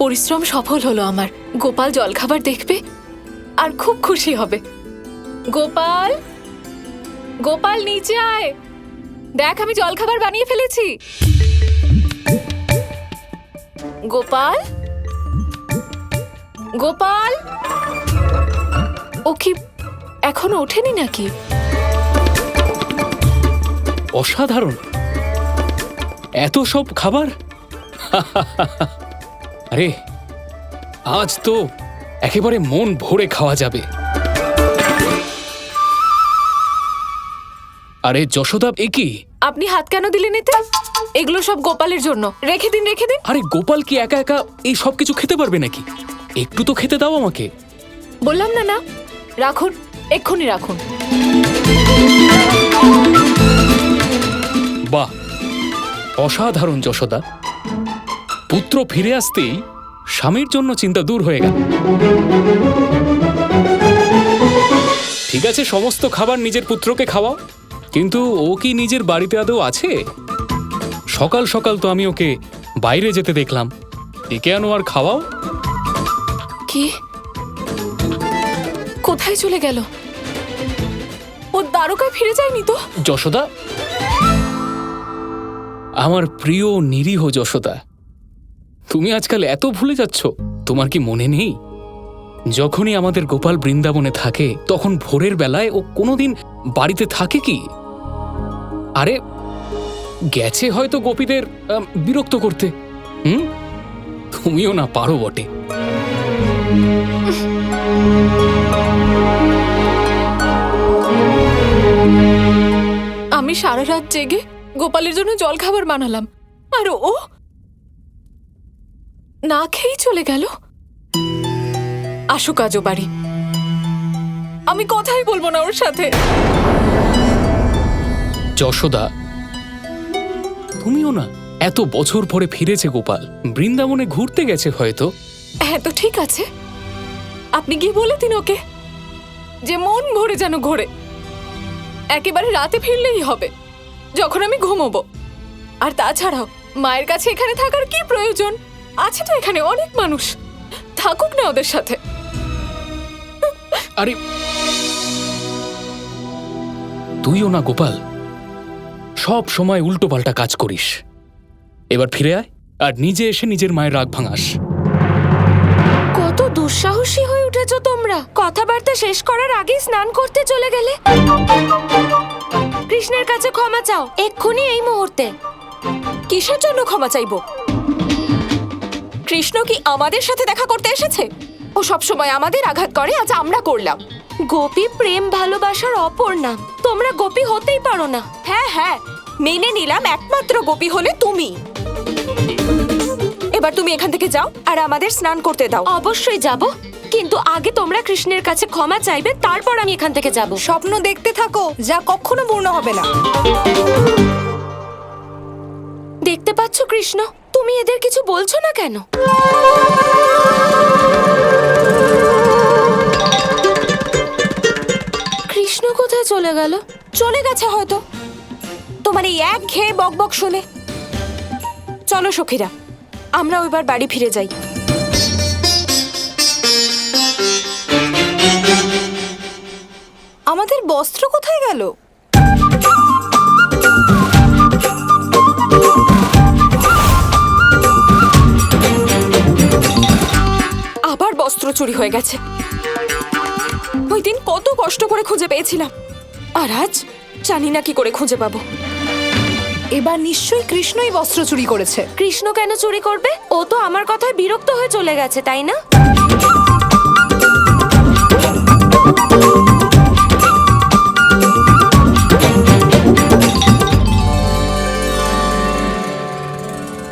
পরিশ্রম সফল হলো আমার। গোপাল জলখাবার দেখবে আর খুব খুশি হবে। গোপাল, গোপাল নিচে আয়, দেখ আমি জলখাবার বানিয়ে ফেলেছি। গোপাল, গোপাল, ও কি এখনো ওঠেনি নাকি? অসাধারণ, এত সব খাবার। আরে আজ তো একেবারে মন ভরে খাওয়া যাবে। আরে যশোদা, এ কি? আপনি হাত কেন দিলেন এতে? এগুলো সব গোপালের জন্য, রেখে দিন রেখে দিন। আরে গোপাল কি একা একা এই সব কিছু খেতে পারবে নাকি? একটু তো খেতে দাও আমাকে। বললাম না, না রাখুন, এক্ষুনি রাখুন। বাহ, অসাধারণ যশোদা। পুত্র ফিরে আসতেই স্বামীর জন্য চিন্তা দূর হয়ে গেল। ঠিক আছে, সমস্ত খাবার নিজের পুত্রকে খাওয়াও, কিন্তু ও কি নিজের বাড়িতে আদৌ আছে? সকাল সকাল তো আমি ওকে বাইরে যেতে দেখলাম। ডেকে আনো আর খাওয়াও। কি? কোথায় চলে গেল? ও দ্বারকায় ফিরে যায়নি তো? যশোদা, আমার প্রিয় নিরীহ যশোদা, তুমি আজকাল এত ভুলে যাচ্ছ। তোমার কি মনে নেই, যখনই আমাদের গোপাল বৃন্দাবনে থাকে তখন ভোরের বেলায় ও কোনোদিন বাড়িতে থাকে কি? আরে গেছে হয়তো গোপীদের বিরক্ত করতে। তুমিও না পারো বটে। আমি সারা রাত জেগে গোপালের জন্য জলখাবার বানালাম, আর ও না খেয়েই চলে গেল। আসুক আজও বাড়ি, আমি কথাই বলবো না ওর সাথে। যশোদা, তুমিও না, এত বছর পরে ফিরেছে গোপাল, বৃন্দাবনে ঘুরতে গেছে হয়তো। হ্যাঁ তো ঠিক আছে, আপনি গিয়ে বলে দিন ওকে যে মন ভরে যেন ঘোরে। একেবারে রাতে ফিরলেই হবে, যখন আমি ঘুমোবো। আর তাছাড়াও মায়ের কাছে এখানে থাকার কি প্রয়োজন? আছে তো এখানে অনেক মানুষ, থাকুক না ওদের সাথে। আরে তুইও না গোপাল, সব সময় উল্টো পাল্টা কাজ করিস। এবার ফিরে আয় আর নিজে এসে নিজের মায়ের রাগ ভাঙাস। কত দুঃসাহসী হয়ে উঠেছো তোমরা! কথাবার্তা শেষ করার আগেই স্নান করতে চলে গেলে। কৃষ্ণের কাছে ক্ষমা চাও এক্ষুনি, এই মুহূর্তে। কিসের জন্য ক্ষমা চাইবো? কৃষ্ণ কি আমাদের সাথে দেখা করতে এসেছে? ও সব সময় আমাদের আঘাত করে, আজ আমরা করলাম। গোপী প্রেম ভালোবাসার অপর নাম, তোমরা গোপী হতেই পারো না। হ্যাঁ হ্যাঁ, মেনে নিলাম একমাত্র গোপী হলে তুমি। এবার তুমি এখান থেকে যাও আর আমাদের স্নান করতে দাও। অবশ্যই যাব, কিন্তু আগে তোমরা কৃষ্ণের কাছে ক্ষমা চাইবে, তারপর আমি এখান থেকে যাব। স্বপ্ন দেখতে থাকো, যা কখনো পূর্ণ হবে না। দেখতে পাচ্ছ কৃষ্ণ, তুমি এদের কিছু বলছো না কেন? কৃষ্ণ কোথায় চলে গেল? চলে গেছে হয়তো তোমার এই একঘেয়ে বকবক শুনে। চলো সখীরা, আমরা এবার বাড়ি ফিরে যাই। আমাদের বস্ত্র কোথায় গেল? আবার বস্ত্র চুরি হয়ে গেছে। ওই দিন কত কষ্ট করে খুঁজে পেয়েছিলাম, আর আজ জানি না কি করে খুঁজে পাবো। এবার নিশ্চয়ই কৃষ্ণই বস্ত্র চুরি করেছে। কৃষ্ণ কেন চুরি করবে? ও তো আমার কথায় বিরক্ত হয়ে চলে গেছে, তাই না?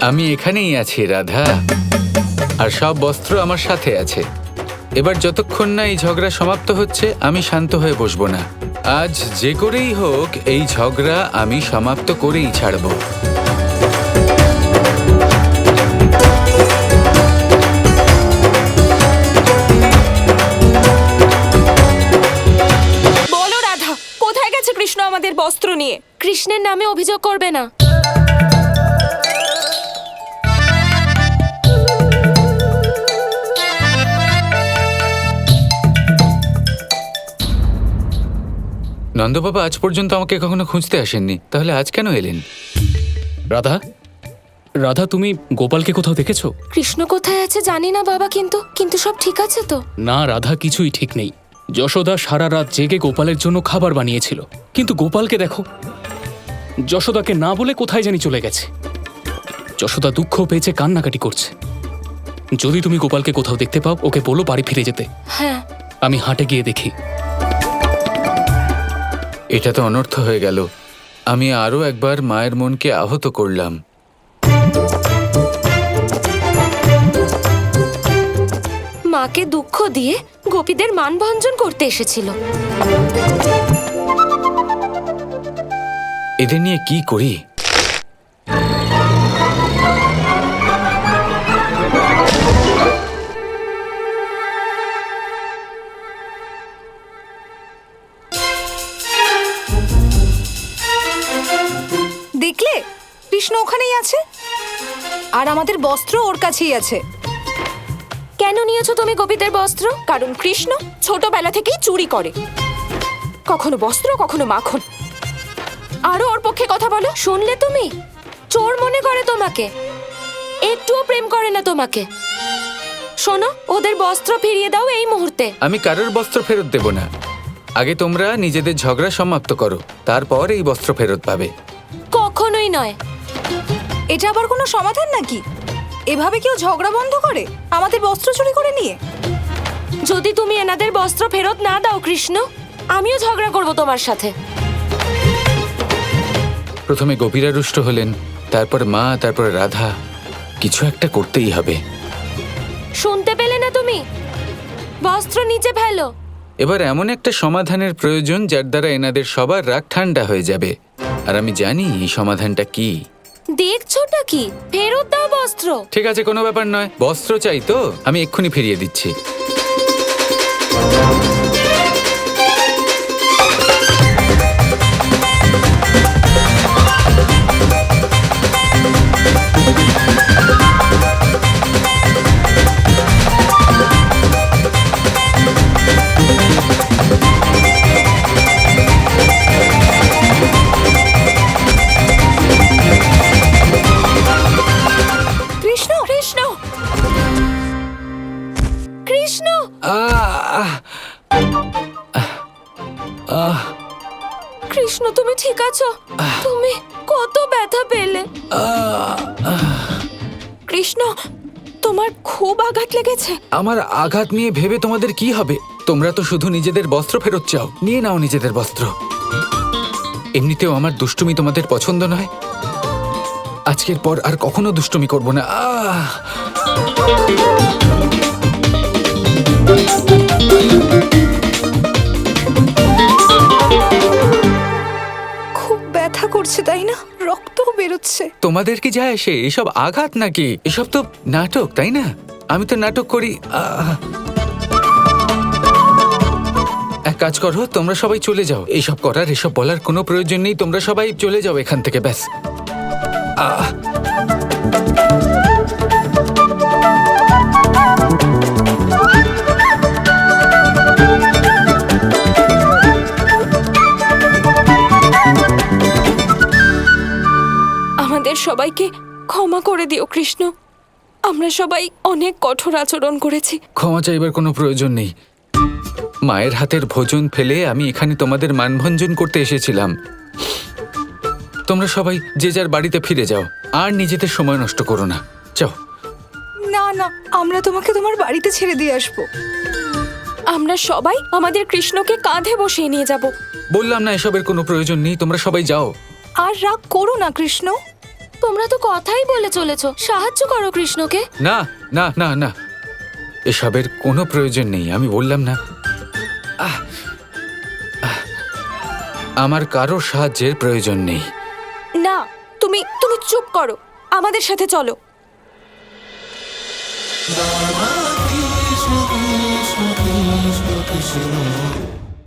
আমি এখানেই আছি রাধা, আর সব বস্ত্র আমার সাথে আছে। এবার যতক্ষণ না এই ঝগড়া সমাপ্ত হচ্ছে আমি শান্ত হয়ে বসবো না। আজ যে করেই হোক এই ঝগড়া আমি সমাপ্ত করেই ছাড়ব। বলো রাধা, কোথায় গেছে কৃষ্ণ আমাদের বস্ত্র নিয়ে? কৃষ্ণের নামে অভিযোগ করবে না। নন্দবাবা আজ পর্যন্ত আমাকে কখনো খুঁজতে আসেননি, তাহলে আজ কেন এলেন? রাধা, রাধা, তুমি গোপালকে কোথাও দেখেছো? কৃষ্ণ কোথায় আছে জানি না বাবা, কিন্তু সব ঠিক আছে তো? না রাধা, কিছুই ঠিক নেই। যশোদা সারা রাত জেগে গোপালের জন্য খাবার বানিয়েছিল, কিন্তু গোপালকে দেখো, যশোদাকে না বলে কোথায় জানি চলে গেছে। যশোদা দুঃখ পেয়েছে, কান্নাকাটি করছে। যদি তুমি গোপালকে কোথাও দেখতে পাও, ওকে বলো বাড়ি ফিরে যেতে। হ্যাঁ, আমি হাটে গিয়ে দেখি। এটা তো অনর্থ হয়ে গেল। আমি আরও একবার মায়ের মনকে আহত করলাম। মাকে দুঃখ দিয়ে গোপীদের মানভঞ্জন করতে এসেছিল। এদের নিয়ে কি করি? দেখলে, কৃষ্ণ ওখানেই আছে আর আমাদের বস্ত্র ওর কাছেই আছে। কেন নিয়েছো তুমি গোপীদের বস্ত্র? কারণ কৃষ্ণ ছোটবেলা থেকেই চুরি করে, কখনো বস্ত্র কখনো মাখন। আরো ওর পক্ষে কথা বলো। শুনলে তুমি? চোর মনে করে তোমাকে, একটুও প্রেম করে না তোমাকে। শোনো, ওদের বস্ত্র ফিরিয়ে দাও এই মুহূর্তে। আমি কারোর বস্ত্র ফেরত দেব না। আগে তোমরা নিজেদের ঝগড়া সমাপ্ত করো, তারপর এই বস্ত্র ফেরত পাবে। কখনোই নয়। এটা আবার কোনো সমাধান নাকি? এভাবে কেউ ঝগড়া বন্ধ করে আমাদের বস্ত্র চুরি করে নিয়ে? যদি তুমি এনাদের বস্ত্র ফেরত না দাও কৃষ্ণ, আমিও ঝগড়া করব তোমার সাথে। প্রথমে গোপীরা রুষ্ট হলেন, তারপর মা, তারপর রাধা। কিছু একটা করতেই হবে। শুনতে পেলে না তুমি? বস্ত্র নিচে ফেলো। এবার এমন একটা সমাধানের প্রয়োজন যার দ্বারা এনাদের সবার রাগ ঠান্ডা হয়ে যাবে। আর আমি জানি এই সমাধানটা কি। দেখছোটা কি? ফেরত দাও বস্ত্র। ঠিক আছে, কোনো ব্যাপার নয়। বস্ত্র চাই তো, আমি এক্ষুনি ফিরিয়ে দিচ্ছি। কৃষ্ণ, কৃষ্ণ, কৃষ্ণ, কৃষ্ণ, তুমি ঠিক আছো? তুমি কত ব্যথা পেলে? কৃষ্ণ, তোমার খুব আঘাত লেগেছে। আমার আঘাত নিয়ে ভেবে তোমাদের কি হবে? তোমরা তো শুধু নিজেদের বস্ত্র ফেরত চাও। নিয়ে নাও নিজেদের বস্ত্র। এমনিতেও আমার দুষ্টুমি তোমাদের পছন্দ নয়। আজকের পর আর কখনো দুষ্টুমি করব না। খুব ব্যথা করছে তাই না? রক্তও বেরোচ্ছে। তোমাদের কি যায় আসে? এসব আঘাত নাকি? এসব তো নাটক, তাই না? আমি তো নাটক করি। এক কাজ করো, তোমরা সবাই চলে যাও। এইসব করার, এসব বলার কোনো প্রয়োজন নেই। তোমরা সবাই চলে যাও এখান থেকে, ব্যাস। আমাদের সবাইকে ক্ষমা করে দিও কৃষ্ণ। আমরা সবাই অনেক কঠোর আচরণ করেছি। ক্ষমা চাইবার কোনো প্রয়োজন নেই। মায়ের হাতের ভোজন ফেলে আমি এখানে তোমাদের মানভঞ্জন করতে এসেছিলাম। তোমরা সবাই যে যার বাড়িতে ফিরে যাও, আর নিজেদের সময় নষ্ট করো না। যাও। না না, আমরা তোমাকে তোমার বাড়িতে ছেড়ে দিয়ে আসবো। আমরা সবাই আমাদের কৃষ্ণকে কাঁধে বসিয়ে নিয়ে যাব। বললাম না এসবের কোনো প্রয়োজন নেই, তোমরা সবাই যাও। আর রাগ করো না কৃষ্ণ। তোমরা তো কথাই বলে চলেছো, সাহায্য করো কৃষ্ণকে। না না না না, এসবের কোনো প্রয়োজন নেই। আমি বললাম না। আমার কারো সাহায্যের প্রয়োজন নেই। না, তুমি তুমি চুপ করো, আমাদের সাথে চলো।